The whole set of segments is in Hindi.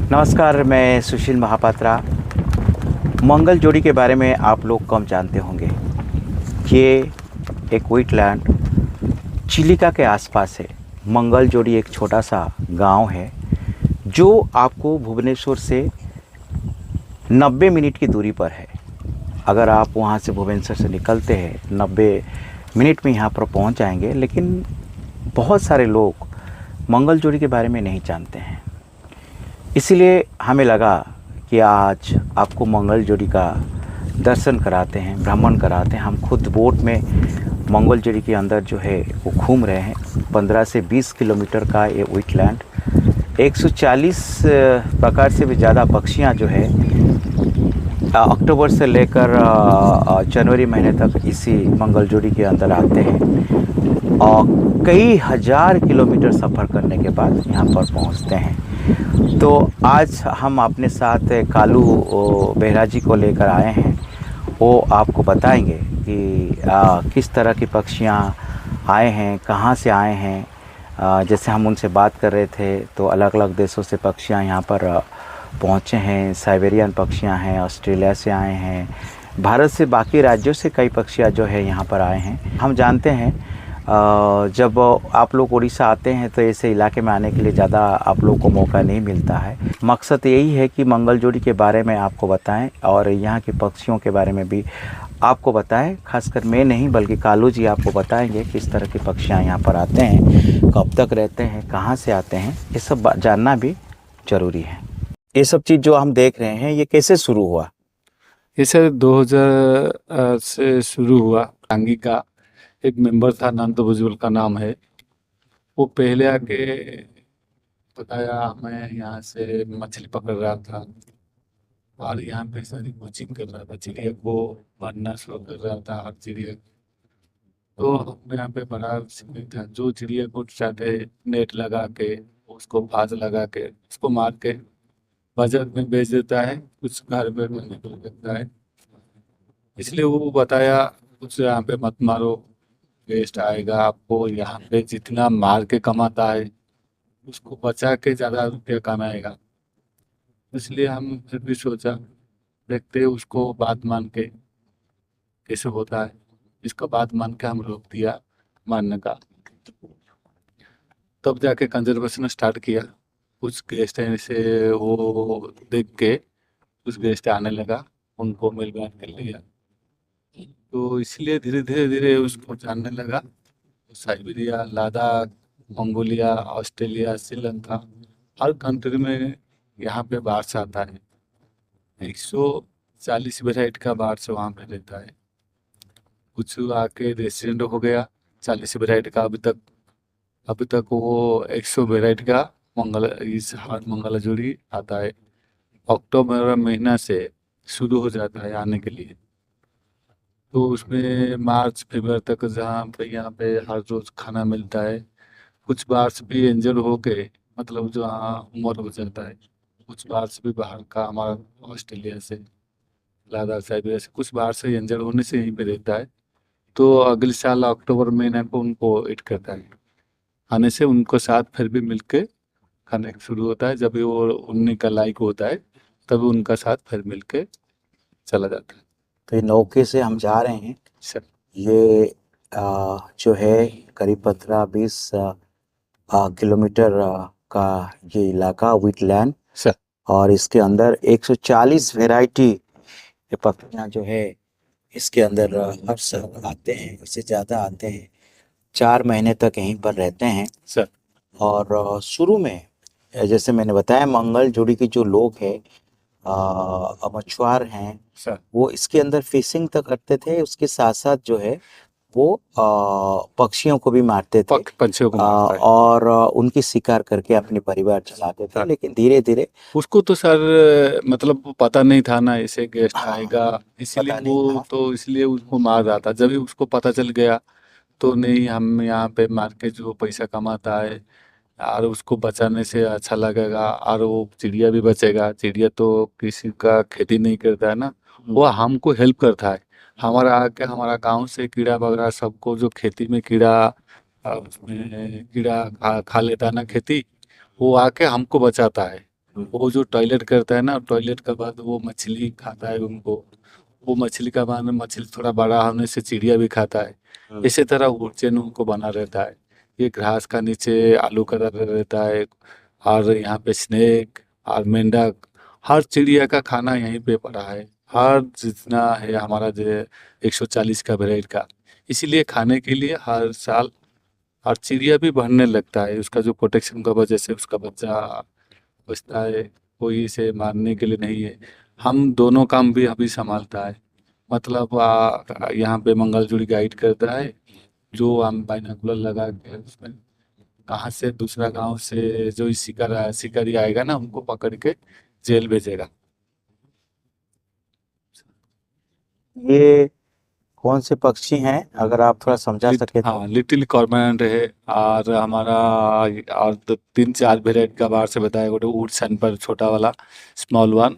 नमस्कार, मैं सुशील महापात्रा। मंगल जोड़ी के बारे में आप लोग कम जानते होंगे। ये एक वेटलैंड चिलिका के आसपास है। मंगल जोड़ी एक छोटा सा गांव है जो आपको भुवनेश्वर से 90 मिनट की दूरी पर है। अगर आप वहां से भुवनेश्वर से निकलते हैं 90 मिनट में यहाँ पर पहुँच जाएंगे, लेकिन बहुत सारे लोग मंगल जोड़ी के बारे में नहीं जानते हैं। इसीलिए हमें लगा कि आज आपको मंगल जोड़ी का दर्शन कराते हैं, भ्रमण कराते हैं। हम खुद बोट में मंगल जोड़ी के अंदर जो है वो घूम रहे हैं। 15 से 20 किलोमीटर का ये वेटलैंड, 140 प्रकार से भी ज़्यादा पक्षियाँ जो है अक्टूबर से लेकर जनवरी महीने तक इसी मंगल जोड़ी के अंदर आते हैं और कई हज़ार किलोमीटर सफ़र करने के बाद यहाँ पर पहुँचते हैं। तो आज हम अपने साथ कालू बेहरा जी को लेकर आए हैं। वो आपको बताएंगे कि किस तरह की पक्षियाँ आए हैं, कहाँ से आए हैं। जैसे हम उनसे बात कर रहे थे तो अलग अलग देशों से पक्षियाँ यहाँ पर पहुँचे हैं। साइबेरियन पक्षियाँ हैं, ऑस्ट्रेलिया से आए हैं, भारत से बाकी राज्यों से कई पक्षियाँ जो है यहाँ पर आए हैं। हम जानते हैं जब आप लोग उड़ीसा आते हैं तो ऐसे इलाके में आने के लिए ज़्यादा आप लोगों को मौका नहीं मिलता है। मकसद यही है कि मंगल जोड़ी के बारे में आपको बताएं और यहाँ के पक्षियों के बारे में भी आपको बताएं। खासकर मैं नहीं बल्कि कालू जी आपको बताएंगे किस तरह के पक्षियाँ यहाँ पर आते हैं, कब तक रहते हैं, कहाँ से आते हैं। ये सब जानना भी ज़रूरी है। ये सब चीज़ जो हम देख रहे हैं ये कैसे शुरू हुआ? ये सर 2000 से शुरू हुआ। टांगी का एक मेंबर था, नंद भुजबल का नाम है। वो पहले आके बताया, मैं यहाँ से मछली पकड़ रहा था और यहाँ पे सारी कोचिंग कर रहा था, चिड़िया को मारना शुरू कर रहा था हर चिड़िया। तो हम यहाँ पे बड़ा सीमित था, जो चिड़िया को चाहते नेट लगा के, उसको फांस लगा के, उसको मार के बाजार में बेच देता है, कुछ घर में निकल देता है। इसलिए वो बताया, कुछ यहाँ पे मत मारो, वेस्ट आएगा आपको। यहाँ पे जितना मार के कमाता है उसको बचा के ज़्यादा रुपया कमाएगा। इसलिए हम फिर भी सोचा, देखते हैं उसको बात मान के कैसे होता है। इसका बात मान के हम रोक दिया मारने का। तब जाके कंजर्वेशन स्टार्ट किया। कुछ गेस्ट ऐसे वो देख के कुछ गेस्ट आने लगा, उनको मिल बांट कर लिया। तो इसलिए धीरे धीरे धीरे उसको जानने लगा। Siberia, Ladakh, Mongolia, Australia, Sri Lanka, हर कंट्री में यहाँ पे बार्स आता है। 140 वेराइटी का बार्स वहाँ पे रहता है। कुछ आके रेसिडेंट हो गया 40 वेराइटी का। अभी तक वो 100 वेराइटी का इस हाथ मंगला जोड़ी आता है। अक्टूबर महीना से शुरू हो जाता है आने के लिए। तो उसमें मार्च फरवरी तक जहाँ पे यहाँ पे हर रोज खाना मिलता है। कुछ बार्स भी इंजर हो के, मतलब जो हाँ उम्र हो जाता है। कुछ बार्स भी बाहर का, हमारा ऑस्ट्रेलिया से, लद्दाख साइबेरिया से, कुछ बाहर से इंजर होने से यहीं पे रहता है। तो अगले साल अक्टूबर महीने को उनको इट करता है। आने से उनको साथ फिर भी मिलके खाने शुरू होता है। जब भी वो उड़ने का लायक होता है तभी उनका साथ फिर मिलके चला जाता है। तो ये नौके से हम जा रहे हैं। सर, ये जो है करीब 15-20 किलोमीटर का ये इलाका वेटलैंड, सर, और इसके अंदर 140 वैरायटी के पक्षियाँ जो है इसके अंदर हर साल आते हैं। इससे ज़्यादा आते हैं, 4 महीने तक यहीं पर रहते हैं। सर, और शुरू में जैसे मैंने बताया मंगल जोड़ी के जो लोग हैं मछुआर हैं, सर, वो इसके अंदर फिशिंग तक करते थे। उसके साथ साथ जो है वो पक्षियों को भी मारते थे पंछियों को मारता है। और उनकी शिकार करके अपने परिवार चलाते थे। सर, लेकिन धीरे धीरे उसको तो सर मतलब पता नहीं था ना ऐसे गेस्ट आएगा, इसीलिए पता नहीं वो था। तो इसलिए उसको मार रहा था। जब भी उसको पता चल गया तो नहीं, हम यहाँ पे मार के जो पैसा कमाता है और उसको बचाने से अच्छा लगेगा और वो चिड़िया भी बचेगा। चिड़िया तो किसी का खेती नहीं करता है ना, वो हमको हेल्प करता है। हमारा आके हमारा गांव से कीड़ा वगैरह सबको, जो खेती में कीड़ा उसमें कीड़ा खा लेता है ना खेती, वो आके हमको बचाता है। वो जो टॉयलेट करता है ना, टॉयलेट के बाद वो मछली खाता है उनको। वो मछली का बाद में मछली थोड़ा बड़ा होने से चिड़िया भी खाता है। हम्म। इसी तरह वो चेन उनको बना रहता है। ये घास का नीचे आलू का रहता है। और यहाँ पे स्नेक और मेंढक, हर चिड़िया का खाना यहीं पे पड़ा है। हर जितना है हमारा जो 140 का वेराइट का, इसीलिए खाने के लिए हर साल। और चिड़िया भी बढ़ने लगता है, उसका जो प्रोटेक्शन का वजह से उसका बच्चा बचता है। कोई इसे मारने के लिए नहीं है। हम दोनों काम भी अभी संभालता है। मतलब यहाँ पे मंगलजोड़ी गाइड करता है। जो हम बाइनोकुलर लगा के उसमें कहाँ से दूसरा गांव से जो शिकारी आएगा ना, उनको पकड़ के जेल भेजेगा। ये कौन से पक्षी हैं, अगर आप थोड़ा समझा सके तो। हाँ, लिटिल कॉर्मोरेंट है। और हमारा और 3-4 वेराइटी का बाहर से बताया गोटे वुड सन पर छोटा वाला, स्मॉल वन।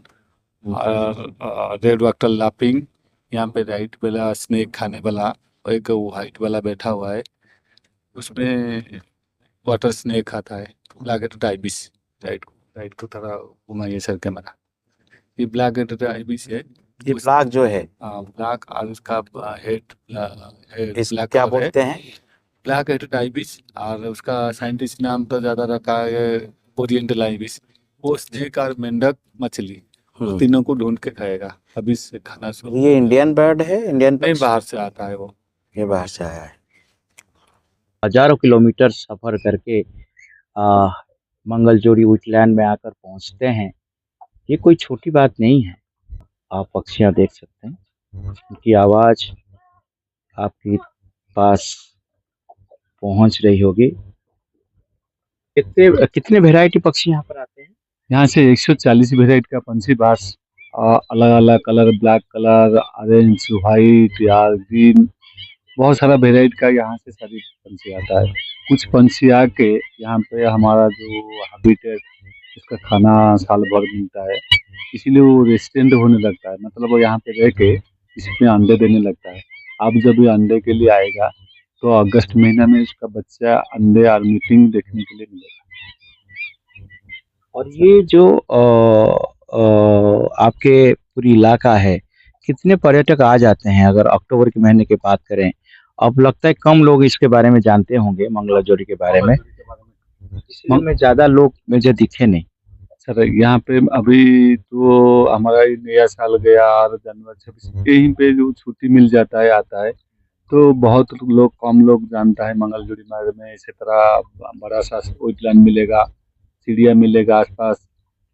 और रेड वाटर लापिंग, यहाँ पे राइट वाला स्नेक खाने वाला। और एक वाइट वाला बैठा हुआ है, उसमें वाटर स्नेक खाता है। Black headed ibis. राइट को थोड़ा घुमाइए सर कैमरा। ये ब्लैक हेडेड आइबिस है। ये उस ब्लाक जो है, ब्लैक, और उसका हेड हेड इसको ब्लैक क्या कलर है। बोलते हैं? Black headed ibis. और उसका साइंटिस्ट नाम तो ज़्यादा रखा है ओरिएंटल आइबिस। वो स्नेक और मेंढक मछली, वो हम्म। तीनों को ढूंढ के खाएगा। अभी से खाना शुरू ये किया। इंडियन बर्ड है, इंडियन नहीं, पक्षी? बाहर से आता है वो। ये बाहर से आया है। हजारों किलोमीटर सफर करके आ, मंगलजोड़ी वुडलैंड में आकर पहुंचते हैं। ये कोई छोटी बात नहीं है। आप पक्षियां देख सकते हैं, उनकी आवाज आपके पास पहुंच रही होगी। कितने कितने वैरायटी पक्षी यहाँ पर आते हैं? यहाँ से 140 वेराइटी का पंछी बास, अलग अलग colour, black colour, orange, white या ग्रीन, बहुत सारा वेराइटी का यहाँ से सारी पंछी आता है। कुछ पंछी आके यहाँ पे हमारा जो हैबिटेट, उसका खाना साल भर मिलता है। इसीलिए वो रेजिस्टेंट होने लगता है, मतलब वो यहाँ पे रह के इसमें अंडे देने लगता है। अब जब ये अंडे के लिए आएगा, तो अगस्त महीना में उसका बच्चा अंडे और मीटिंग देखने के लिए मिलेगा। और ये जो आपके पूरी इलाका है, कितने पर्यटक आ जाते हैं अगर अक्टूबर के महीने की बात करें? अब लगता है कम लोग इसके बारे में जानते होंगे, मंगलाजोरी के बारे में, इसलिए में ज़्यादा लोग मुझे दिखे नहीं। सर यहाँ पे अभी तो हमारा ये नया साल गया और जनवरी 26 यहीं पे जो छुट्टी मिल जाता है आता है, तो बहुत लोग, कम लोग जानता है मंगलजोड़ी मार्ग में इसी तरह बड़ा सा वुडलैंड मिलेगा, चिड़िया मिलेगा आसपास।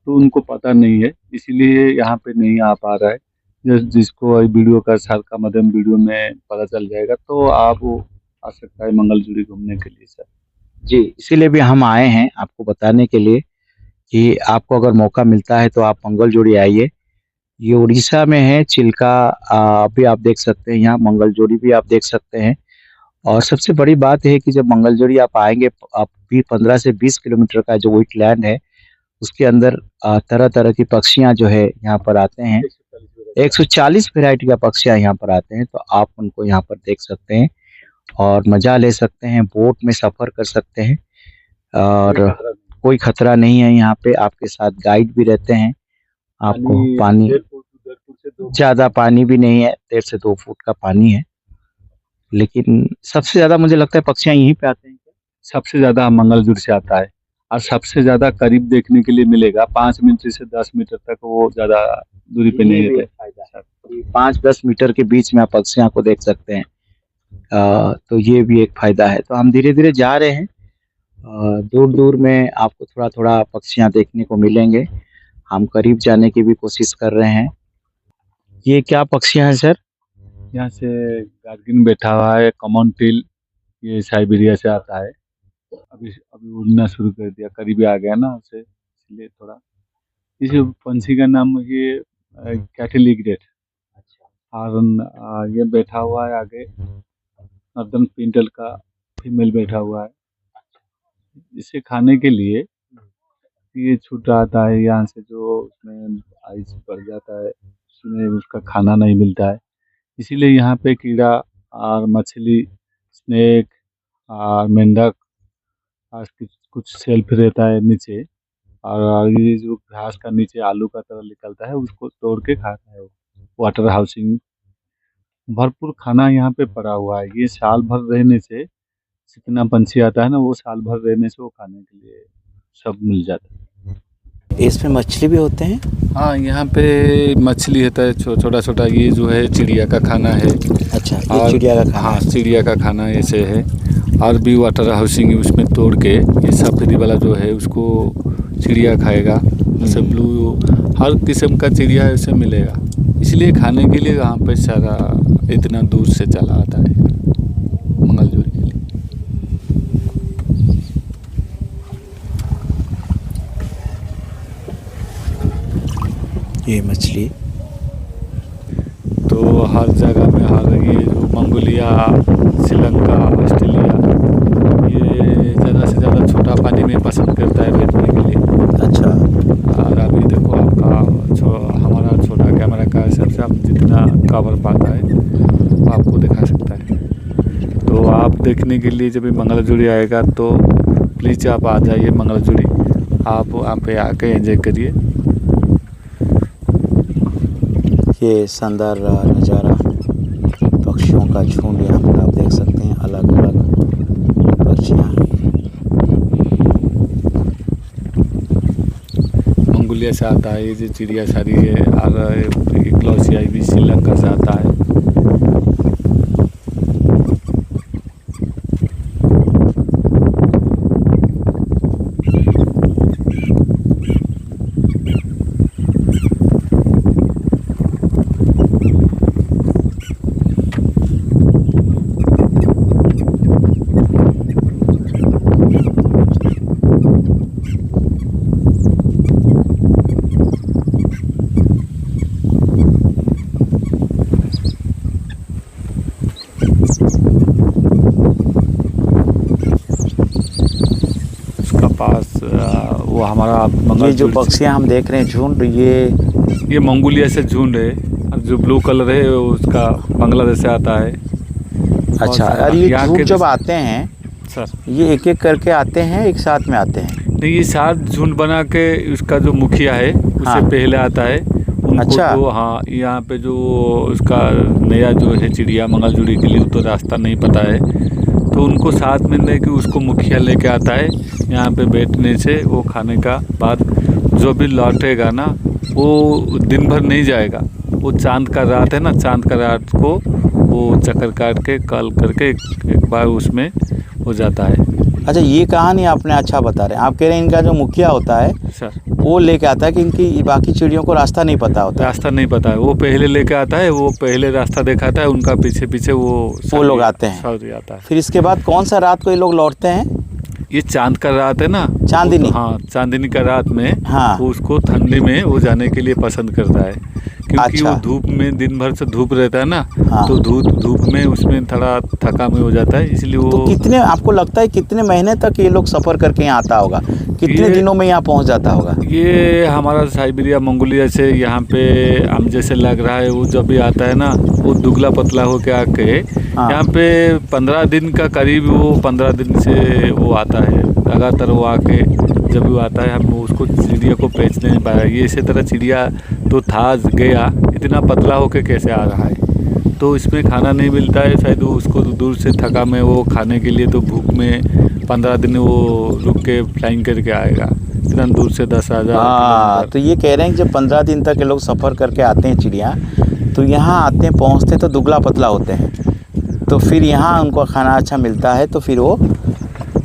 तो उनको पता नहीं है, इसीलिए यहाँ पे नहीं आ पा रहा है। जिसको ये वीडियो का सर का माध्यम वीडियो में पता चल जाएगा, तो आप वो आ सकता है मंगलजोड़ी घूमने के लिए सर। जी, इसीलिए भी हम आए हैं आपको बताने के लिए कि आपको अगर मौका मिलता है तो आप मंगलजोड़ी आइए। ये उड़ीसा में है, चिल्का भी आप देख सकते हैं, यहाँ मंगलजोड़ी भी आप देख सकते हैं। और सबसे बड़ी बात है कि जब मंगलजोड़ी आप आएँगे, आप भी 15 से 20 किलोमीटर का जो वुडलैंड है, उसके अंदर तरह-तरह की पक्षियाँ जो है यहाँ पर आते हैं। 140 वैरायटी का पक्षियाँ यहाँ पर आते हैं, तो आप उनको यहाँ पर देख सकते हैं और मज़ा ले सकते हैं, बोट में सफ़र कर सकते हैं। और कोई खतरा नहीं है यहाँ पे, आपके साथ गाइड भी रहते हैं। आपको पानी, ज़्यादा पानी भी नहीं है, 1.5 से 2 फुट का पानी है। लेकिन सबसे ज़्यादा मुझे लगता है पक्षियाँ यहीं पे आते हैं। सबसे ज़्यादा मंगलजूर से आता है। और सबसे ज़्यादा करीब देखने के लिए मिलेगा, 5 मीटर से 10 मीटर तक वो ज़्यादा दूरी पे नहीं रहते। फायदा है कि 5-10 मीटर के बीच में आप पक्षियों को देख सकते हैं। तो ये भी एक फायदा है। तो हम धीरे-धीरे जा रहे हैं। दूर-दूर में आपको थोड़ा-थोड़ा पक्षियाँ देखने को मिलेंगे। हम करीब जाने की भी कोशिश कर रहे हैं। ये क्या पक्षियाँ हैं सर? यहाँ से गार्गिन बैठा हुआ है, कॉमन टिल, ये साइबेरिया से आता है। अभी अभी उड़ना शुरू कर दिया, करीब आ गया ना उसे, इसलिए थोड़ा। इस पंछी का नाम ये कैटिलिग्रेट। और ये बैठा हुआ है आगे, नॉर्दर्न पिंटल का फीमेल बैठा हुआ है। इसे खाने के लिए ये छूट आता है यहाँ से, जो उसमें आइस बढ़ जाता है, उसमें उसका खाना नहीं मिलता है। इसीलिए यहाँ पे कीड़ा और मछली, स्नेक और मेंढक और कुछ कुछ शेल्फ रहता है नीचे, और ये जो घास का नीचे आलू का तरह निकलता है उसको तोड़ के खाता है वो। वाटर हाउसिंग भरपूर खाना यहाँ पे पड़ा हुआ है। ये साल भर रहने से जितना पंछी आता है ना वो साल भर रहने से वो खाने के लिए सब मिल जाता है। इसमें मछली भी होते हैं? हाँ, यहाँ पे मछली होता है छोटा छोटा। ये जो है चिड़िया का खाना है। अच्छा, ये और चिड़िया का खाना हाँ, है। चिड़िया का खाना ऐसे है। और भी वाटर हाउसिंग उसमें तोड़ के ये सफेदी वाला जो है उसको चिड़िया खाएगा। जैसे ब्लू हर किस्म का चिड़िया ऐसे मिलेगा, इसलिए खाने के लिए यहाँ पे सारा इतना दूर से चला आता है मंगलजोड़ी के लिए। ये मछली तो हर जगह में हर ये जो मंगोलिया, श्रीलंका, ऑस्ट्रेलिया ये ज़्यादा से ज़्यादा छोटा पानी में पसंद करता है बैठने के लिए। अच्छा, और अभी देखो आपका हमारा छोटा कैमरा का हिसाब से आप जितना कवर पाता है वो आपको दिखा सकता है। तो आप देखने के लिए जब मंगलजोड़ी आएगा तो प्लीज़ आप आ जाइए मंगलजोड़ी। आप वहाँ पे आके एंजॉय करिए। ये शानदार नज़ारा, पक्षियों का झुंड यहाँ पर आप देख सकते हैं, अलग अलग पक्षियाँ। मंगोलिया से आता है ये जो चिड़िया सारी है, और इक्लॉसिया भी श्रीलंका से आता है। पास वो हमारा ये जो पक्षियाँ हम देख रहे हैं झुंड, ये मंगोलिया से झुंड है। और जो ब्लू कलर है उसका बांग्लादेश से आता है। अच्छा, और ये झुंड जब आते हैं सर, ये एक एक करके आते हैं, एक साथ में आते हैं? नहीं, ये साथ झुंड बना के उसका जो मुखिया है उससे हाँ। पहले आता है उनको। अच्छा। तो हाँ, यहाँ पे जो उसका नया जो है चिड़िया मंगलजोड़ी के लिए तो रास्ता नहीं पता है, तो उनको साथ में लेके उसको मुखिया लेके आता है। यहाँ पे बैठने से वो खाने का बाद जो भी लौटेगा ना वो दिन भर नहीं जाएगा। वो चांद का रात है ना, चांद का रात को वो चक्कर काट के कल करके एक बार उसमें हो जाता है। अच्छा, ये कहानी आपने अच्छा बता रहे हैं। आप कह रहे हैं इनका जो मुखिया होता है सर, वो लेके आता है कि इनकी बाकी चिड़ियों को रास्ता नहीं पता होता। रास्ता नहीं पता है, वो पहले लेके आता है, वो पहले रास्ता दिखाता है, उनका पीछे पीछे वो लोग आते हैं। सारी आता है। फिर इसके बाद कौन सा रात को ये लोग लौटते हैं? ये चांद का रात है ना, चांदनी। हाँ, चांदनी का रात में हाँ। वो उसको ठंडी में वो जाने के लिए पसंद करता है, क्योंकि अच्छा। वो धूप में दिन भर से धूप रहता है ना। हाँ। तो धूप में उसमें थोड़ा थका में हो जाता है, इसलिए वो। तो कितने, आपको लगता है कितने महीने तक ये लोग सफ़र करके यहाँ आता होगा? कितने दिनों में यहाँ पहुँच जाता होगा? ये हमारा साइबेरिया मंगोलिया से यहाँ पे हम जैसे लग रहा है, वो जब भी आता है ना वो दुबला पतला होके आके हाँ। यहाँ पे 15 दिन का करीब, वो 15 दिन से वो आता है लगातार। वो आके जब वो आता है हम उसको चिड़िया को पहचान नहीं पाया। ये इसी तरह चिड़िया तो था गया, इतना पतला होके कैसे आ रहा है? तो इसमें खाना नहीं मिलता है शायद, वो उसको दूर से थका में वो खाने के लिए तो भूख में 15 दिन वो रुक के फ्लाइंग करके आएगा, इतना दूर से 10,000। हाँ, तो ये कह रहे हैं कि जब 15 दिन तक ये लोग सफ़र करके आते हैं चिड़िया, तो यहाँ आते हैं, पहुँचते तो दुबला पतला होते हैं, तो फिर यहाँ उनको खाना अच्छा मिलता है तो फिर वो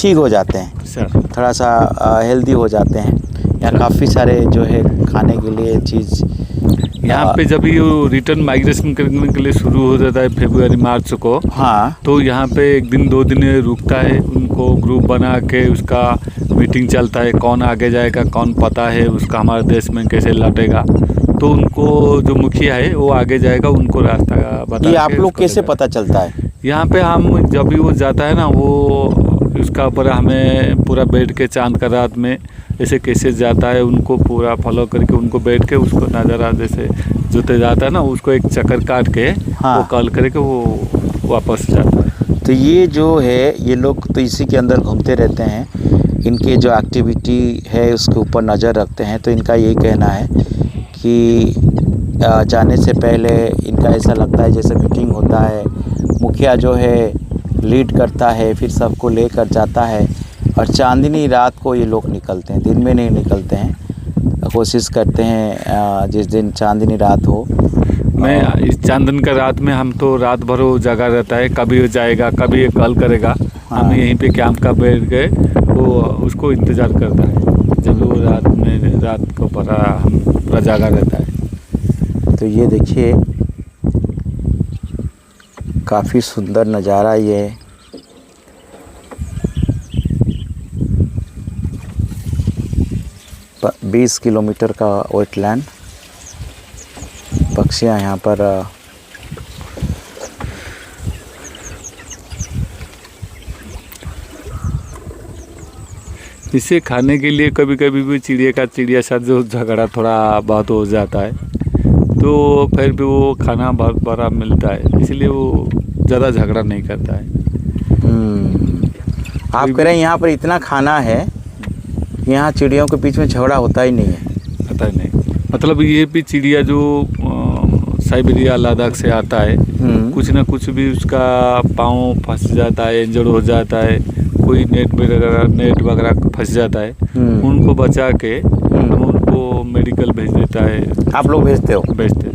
ठीक हो जाते हैं सर, थोड़ा सा हेल्दी हो जाते हैं। यहाँ काफ़ी सारे जो है खाने के लिए चीज़। यहाँ पे जब ये रिटर्न माइग्रेशन करने के लिए शुरू हो जाता है फरवरी मार्च को, हाँ, तो यहाँ पे एक दिन 2 दिन रुकता है, उनको ग्रुप बना के उसका मीटिंग चलता है, कौन आगे जाएगा, कौन पता है उसका हमारे देश में कैसे लौटेगा। तो उनको जो मुखिया है वो आगे जाएगा, उनको रास्ता बता। ये आप लोग कैसे पता चलता है? यहाँ पे हम जब भी वो जाता है ना, वो उसका ऊपर हमें पूरा बैठ के चांद का रात में ऐसे कैसे जाता है उनको पूरा फॉलो करके उनको बैठ के उसको नज़ारा जैसे जोते जाता है ना, उसको एक चक्कर काट के हाँ। वो कॉल करके वो वापस जाता है। तो ये जो है ये लोग तो इसी के अंदर घूमते रहते हैं। इनकी जो एक्टिविटी है उसके ऊपर नज़र रखते हैं। तो इनका यही कहना है कि जाने से पहले इनका ऐसा लगता है जैसे मीटिंग होता है, मुखिया जो है लीड करता है, फिर सबको लेकर जाता है और चांदनी रात को ये लोग निकलते हैं, दिन में नहीं निकलते हैं। कोशिश करते हैं जिस दिन चांदनी रात हो। मैं इस चांदन का रात में हम तो रात भर वो जगा रहता है, कभी वो जाएगा कभी ये कॉल करेगा। हम यहीं पे कैंप का बैठ गए, वो उसको इंतज़ार करता है जब वो रात को पूरा जागा रहता है। तो ये देखिए काफ़ी सुंदर नज़ारा ये। 20 किलोमीटर का वेटलैंड। पक्षियाँ यहाँ पर इसे खाने के लिए कभी कभी भी चिड़िया साथ जो झगड़ा थोड़ा बहुत हो जाता है, तो फिर भी वो खाना बहुत बड़ा मिलता है, इसलिए वो ज़्यादा झगड़ा नहीं करता है। आप कह रहे हैं यहाँ पर इतना खाना है, यहाँ चिड़ियों के बीच में झगड़ा होता ही नहीं है? पता ही नहीं, मतलब ये भी चिड़िया जो साइबेरिया लद्दाख से आता है, कुछ ना कुछ भी उसका पाँव फंस जाता है, इंजर्ड हो जाता है, कोई नेट वगैरह फंस जाता है, उनको बचा के हम उनको मेडिकल भेज देता है। आप लोग भेजते हो? भेजते हैं,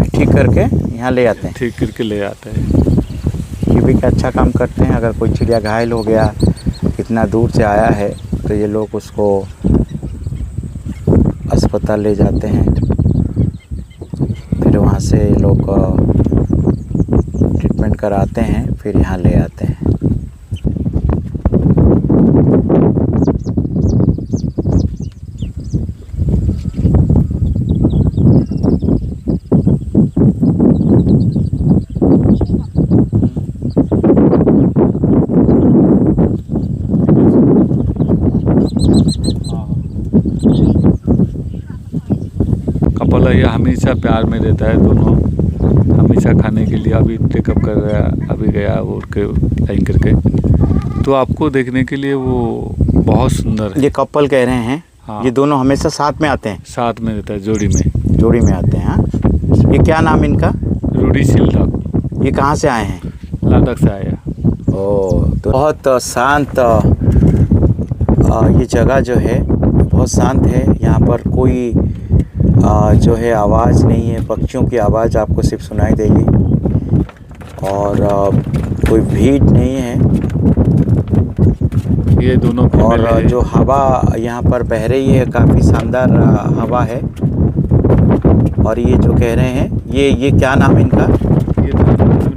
ठीक करके यहाँ ले आते हैं? ठीक करके ले आते हैं। ये भी अच्छा काम करते हैं। अगर कोई चिड़िया घायल हो गया, इतना दूर से आया है, तो ये लोग उसको अस्पताल ले जाते हैं, फिर वहाँ से लोग ट्रीटमेंट कराते हैं, फिर यहाँ ले आते हैं। कपल ये हमेशा प्यार में रहता है, दोनों हमेशा खाने के लिए अभी टेकअप कर रहा है, अभी गया वो के लाइन करके, तो आपको देखने के लिए वो बहुत सुंदर है। ये कपल कह रहे हैं? हाँ। ये दोनों हमेशा साथ में आते हैं? साथ में रहता है, जोड़ी में आते हैं। हाँ, ये क्या नाम इनका? रूडी सिल्डॉग। ये कहाँ से आए हैं? लद्दाख से आया। तो बहुत शांत ये जगह जो है बहुत शांत है। यहाँ पर कोई जो है आवाज़ नहीं है, पक्षियों की आवाज़ आपको सिर्फ सुनाई देगी और कोई भीड़ नहीं है। ये दोनों और जो हवा यहाँ पर बह रही है काफ़ी शानदार हवा है। और ये जो कह रहे हैं ये क्या नाम है इनका? ये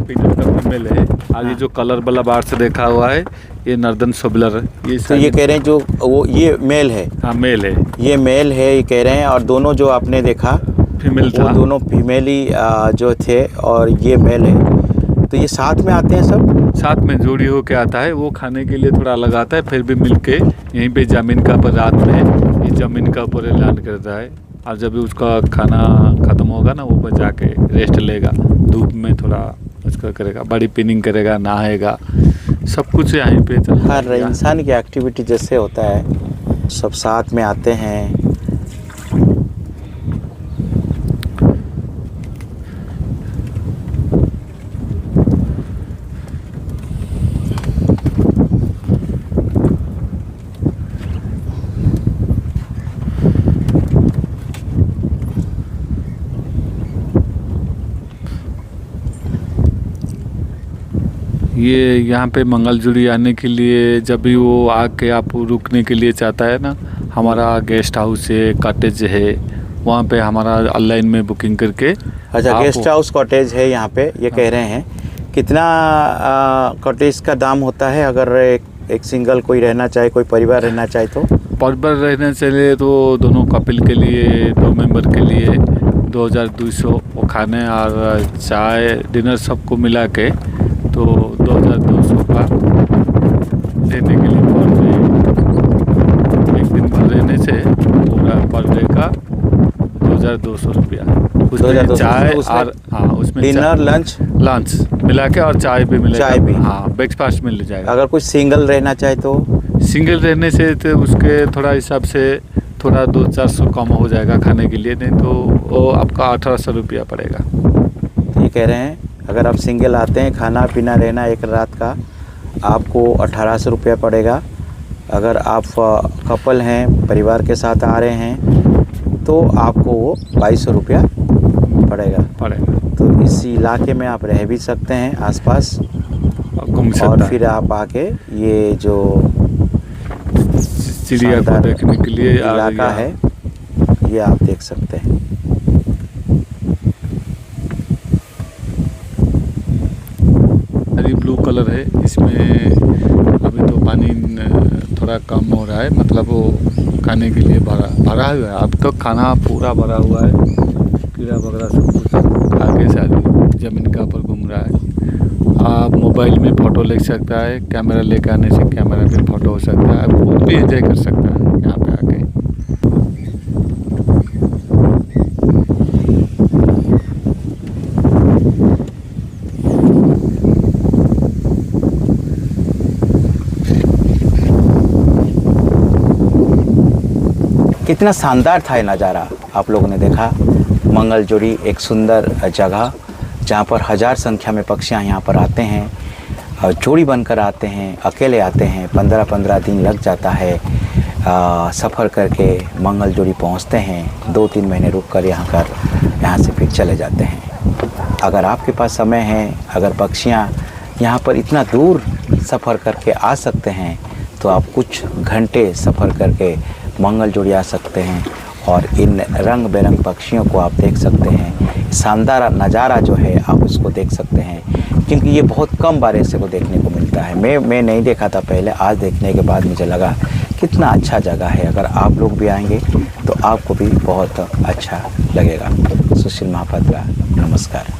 पीनट का फीमेल है। आगे जो कलर वाला बार से देखा हुआ है ये नर्दन सोबलर है। तो ये कह रहे हैं जो वो ये मेल है? हाँ मेल है, ये मेल है ये कह रहे हैं। और दोनों जो आपने देखा फीमेल था, वो दोनों फीमेल ही जो थे और ये मेल है। तो ये साथ में आते हैं सब? साथ में जोड़ी होके आता है। वो खाने के लिए थोड़ा अलग आता है, फिर भी मिलके यहीं पे ज़मीन का ऊपर रात में ये ज़मीन का ऊपर लैंड करता है। और जब भी उसका खाना ख़त्म होगा ना, वो बचा के रेस्ट लेगा, धूप में थोड़ा उसका करेगा, बड़ी पिनिंग करेगा, नहाएगा, सब कुछ यहीं पे चलता है। हर इंसान की एक्टिविटी जैसे होता है, सब साथ में आते हैं। ये यहाँ पे मंगलजुड़ी आने के लिए जब भी वो आके आप रुकने के लिए चाहता है ना, हमारा गेस्ट हाउस है, कॉटेज है, वहाँ पे हमारा ऑनलाइन में बुकिंग करके। अच्छा, गेस्ट हाउस कॉटेज है यहाँ पे, ये कह रहे हैं। कितना कॉटेज का दाम होता है अगर एक सिंगल कोई रहना चाहे, कोई परिवार रहना चाहे तो? परिवार रहना चाहिए तो दोनों कपल के लिए, 2 मेंबर के लिए 2200, वो खाने और चाय डिनर सबको मिला के तो 2200 का लेने के लिए पर डे। एक दिन भर रहने से पूरा पर डे का 2200 रुपया। उसमें 2200 चाय उसमें और हाँ उसमें डिनर लंच लंच मिला के और चाय भी मिलेगा। चाय भी। हाँ ब्रेकफास्ट मिल जाएगा। अगर कोई सिंगल रहना चाहे तो सिंगल रहने से तो उसके थोड़ा हिसाब से थोड़ा 200-400 कम हो जाएगा खाने के लिए, नहीं तो वो आपका 1800 रुपया पड़ेगा। ये कह रहे हैं अगर आप सिंगल आते हैं खाना पीना रहना एक रात का आपको 1800 रुपया पड़ेगा। अगर आप कपल हैं परिवार के साथ आ रहे हैं तो आपको वो 2200 रुपया पड़ेगा। तो इस इलाके में आप रह भी सकते हैं आसपास घूम सकता और है। फिर आप आके ये जो चिड़िया को शानदार देखने के लिए इलाका है ये आप देख सकते हैं। हरी ब्लू कलर है इसमें। अभी तो पानी थोड़ा कम हो रहा है, मतलब वो खाने के लिए भरा हुआ है। अब तो खाना पूरा भरा हुआ है, कीड़ा वगैरह सब कुछ आगे से आगे ज़मीन के ऊपर घूम रहा है। आप मोबाइल में फ़ोटो ले सकता है, कैमरा लेकर आने से कैमरा में फ़ोटो हो सकता है, खुद भी एंजॉय कर सकता है यहाँ पे आके। कितना शानदार था ये नज़ारा आप लोगों ने देखा। मंगलजोड़ी एक सुंदर जगह जहाँ पर हज़ार संख्या में पक्षियाँ यहाँ पर आते हैं, जोड़ी बनकर आते हैं, अकेले आते हैं। 15-15 दिन लग जाता है सफ़र करके मंगलजोड़ी पहुँचते हैं। 2-3 महीने रुक कर यहाँ से फिर चले जाते हैं। अगर आपके पास समय है, अगर पक्षियाँ यहाँ पर इतना दूर सफ़र करके आ सकते हैं तो आप कुछ घंटे सफ़र करके मंगलजोड़ी आ सकते हैं और इन रंग बिरंग पक्षियों को आप देख सकते हैं। शानदार नज़ारा जो है आप उसको देख सकते हैं, क्योंकि ये बहुत कम बार ऐसे को देखने को मिलता है। मैं नहीं देखा था पहले, आज देखने के बाद मुझे लगा कितना अच्छा जगह है। अगर आप लोग भी आएंगे तो आपको भी बहुत अच्छा लगेगा। सुशील महापात्रा, नमस्कार।